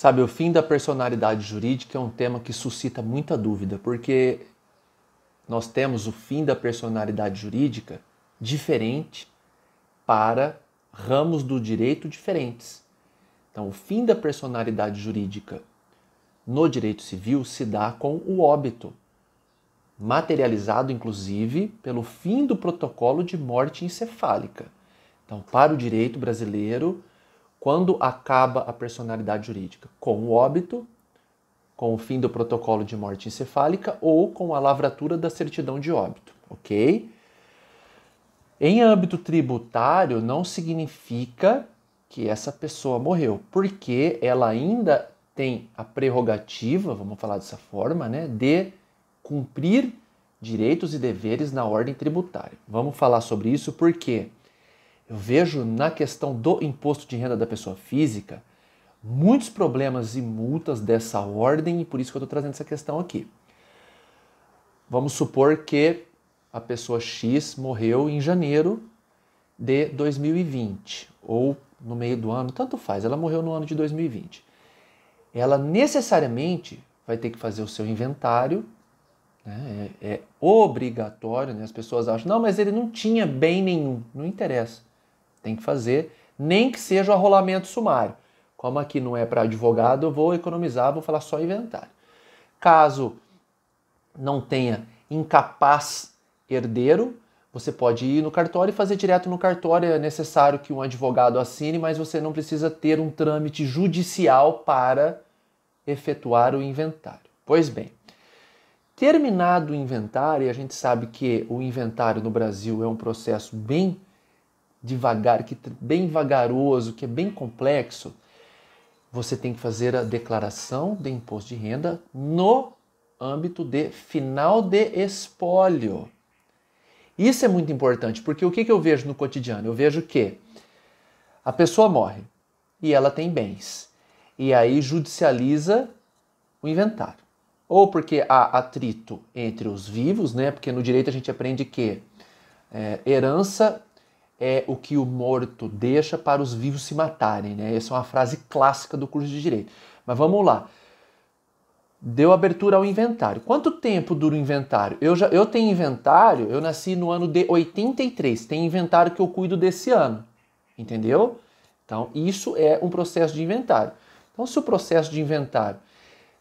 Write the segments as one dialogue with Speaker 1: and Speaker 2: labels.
Speaker 1: Sabe, o fim da personalidade jurídica é um tema que suscita muita dúvida, porque nós temos o fim da personalidade jurídica diferente para ramos do direito diferentes. Então, o fim da personalidade jurídica no direito civil se dá com o óbito, materializado inclusive pelo fim do protocolo de morte encefálica. Então, para o direito brasileiro, quando acaba a personalidade jurídica? Com o óbito, com o fim do protocolo de morte encefálica ou com a lavratura da certidão de óbito, ok? Em âmbito tributário, não significa que essa pessoa morreu, porque ela ainda tem a prerrogativa, vamos falar dessa forma, né, de cumprir direitos e deveres na ordem tributária. Vamos falar sobre isso porque eu vejo na questão do imposto de renda da pessoa física muitos problemas e multas dessa ordem e por isso que eu estou trazendo essa questão aqui. Vamos supor que a pessoa X morreu em janeiro de 2020 ou no meio do ano, tanto faz, ela morreu no ano de 2020. Ela necessariamente vai ter que fazer o seu inventário, né? É obrigatório, né? As pessoas acham, não, mas ele não tinha bem nenhum, não interessa. Tem que fazer, nem que seja o arrolamento sumário. Como aqui não é para advogado, eu vou economizar, vou falar só inventário. Caso não tenha incapaz herdeiro, você pode ir no cartório e fazer direto no cartório. É necessário que um advogado assine, mas você não precisa ter um trâmite judicial para efetuar o inventário. Pois bem, terminado o inventário, e a gente sabe que o inventário no Brasil é um processo bem devagar, bem vagaroso, que é bem complexo, você tem que fazer a declaração de imposto de renda no âmbito de final de espólio. Isso é muito importante, porque o que eu vejo no cotidiano? Eu vejo que a pessoa morre e ela tem bens, e aí judicializa o inventário. Ou porque há atrito entre os vivos, né? Porque no direito a gente aprende que herança é o que o morto deixa para os vivos se matarem, né? Essa é uma frase clássica do curso de Direito. Mas vamos lá. Deu abertura ao inventário. Quanto tempo dura o inventário? Eu tenho inventário, eu nasci no ano de 83. Tem inventário que eu cuido desse ano. Entendeu? Então, isso é um processo de inventário. Então, se o processo de inventário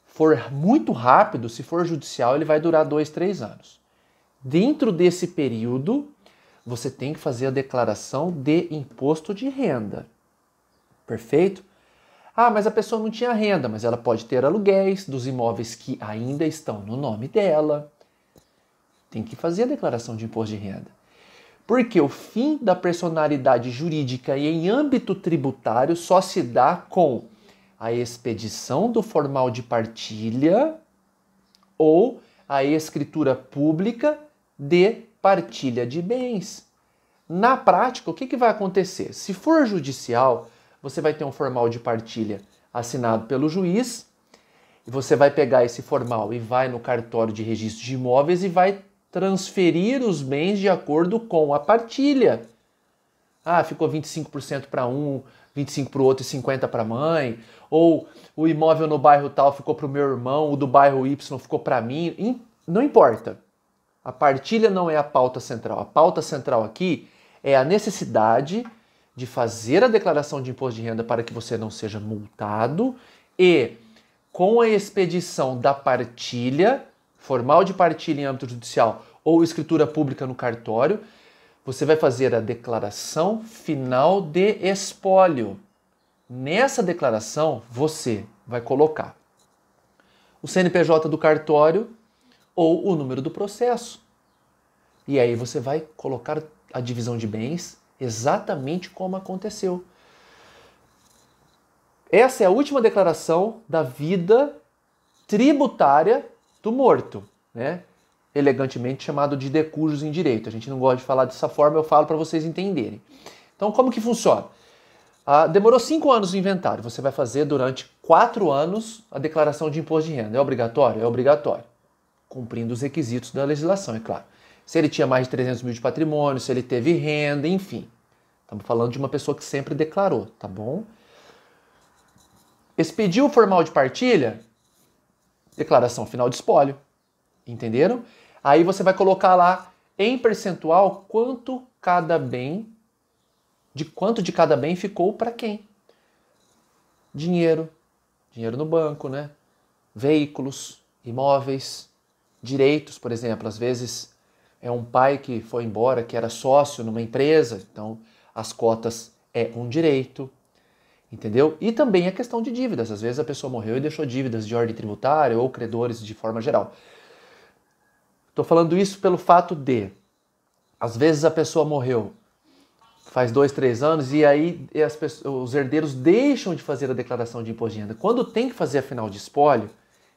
Speaker 1: for muito rápido, se for judicial, ele vai durar 2, 3 anos. Dentro desse período, você tem que fazer a declaração de imposto de renda. Perfeito? Ah, mas a pessoa não tinha renda, mas ela pode ter aluguéis dos imóveis que ainda estão no nome dela. Tem que fazer a declaração de imposto de renda. Porque o fim da personalidade jurídica e em âmbito tributário só se dá com a expedição do formal de partilha ou a escritura pública de partilha de bens. Na prática, o que vai acontecer? Se for judicial, você vai ter um formal de partilha assinado pelo juiz, e você vai pegar esse formal e vai no cartório de registro de imóveis e vai transferir os bens de acordo com a partilha. Ah, ficou 25% para um, 25% para o outro e 50% para a mãe. Ou o imóvel no bairro tal ficou para o meu irmão, o do bairro Y ficou para mim. Não importa. A partilha não é a pauta central. A pauta central aqui é a necessidade de fazer a declaração de imposto de renda para que você não seja multado e, com a expedição da partilha, formal de partilha em âmbito judicial ou escritura pública no cartório, você vai fazer a declaração final de espólio. Nessa declaração, você vai colocar o CNPJ do cartório ou o número do processo. E aí você vai colocar a divisão de bens exatamente como aconteceu. Essa é a última declaração da vida tributária do morto, né? Elegantemente chamado de decujus em direito. A gente não gosta de falar dessa forma, eu falo para vocês entenderem. Então, como que funciona? Demorou 5 anos o inventário, você vai fazer durante 4 anos a declaração de imposto de renda. É obrigatório? É obrigatório. Cumprindo os requisitos da legislação, é claro. Se ele tinha mais de 300 mil de patrimônio, se ele teve renda, enfim. Estamos falando de uma pessoa que sempre declarou, tá bom? Expediu o formal de partilha, declaração final de espólio. Entenderam? Aí você vai colocar lá em percentual quanto de cada bem ficou para quem? Dinheiro no banco, né? Veículos, imóveis, direitos, por exemplo. Às vezes é um pai que foi embora, que era sócio numa empresa, então as cotas é um direito, entendeu? E também a questão de dívidas. Às vezes a pessoa morreu e deixou dívidas de ordem tributária ou credores de forma geral. Estou falando isso pelo fato de, às vezes a pessoa morreu faz 2, 3 anos e aí os herdeiros deixam de fazer a declaração de imposto de renda. Quando tem que fazer a final de espólio,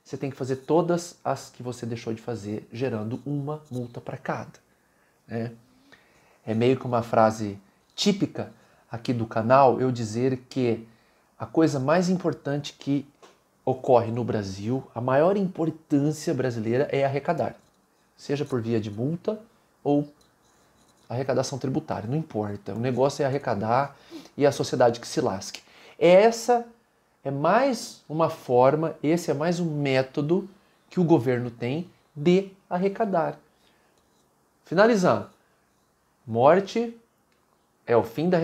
Speaker 1: você tem que fazer todas as que você deixou de fazer, gerando uma multa para cada. Né? É meio que uma frase típica aqui do canal eu dizer que a coisa mais importante que ocorre no Brasil, a maior importância brasileira é arrecadar. Seja por via de multa ou arrecadação tributária, não importa. O negócio é arrecadar e a sociedade que se lasque. Essa é mais uma forma, esse é mais um método que o governo tem de arrecadar. Finalizando, morte é o fim da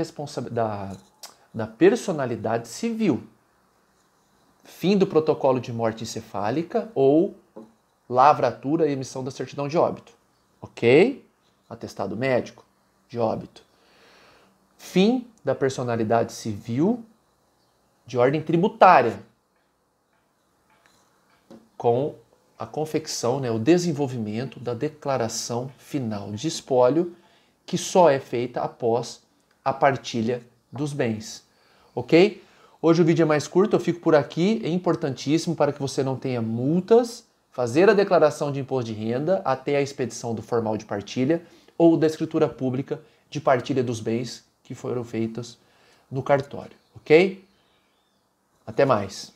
Speaker 1: personalidade civil. Fim do protocolo de morte encefálica ou lavratura e emissão da certidão de óbito. Ok? Atestado médico de óbito. Fim da personalidade civil de ordem tributária, com a confecção, né, o desenvolvimento da declaração final de espólio, que só é feita após a partilha dos bens. Ok? Hoje o vídeo é mais curto, eu fico por aqui. É importantíssimo para que você não tenha multas, fazer a declaração de imposto de renda até a expedição do formal de partilha ou da escritura pública de partilha dos bens que foram feitas no cartório, ok? Até mais!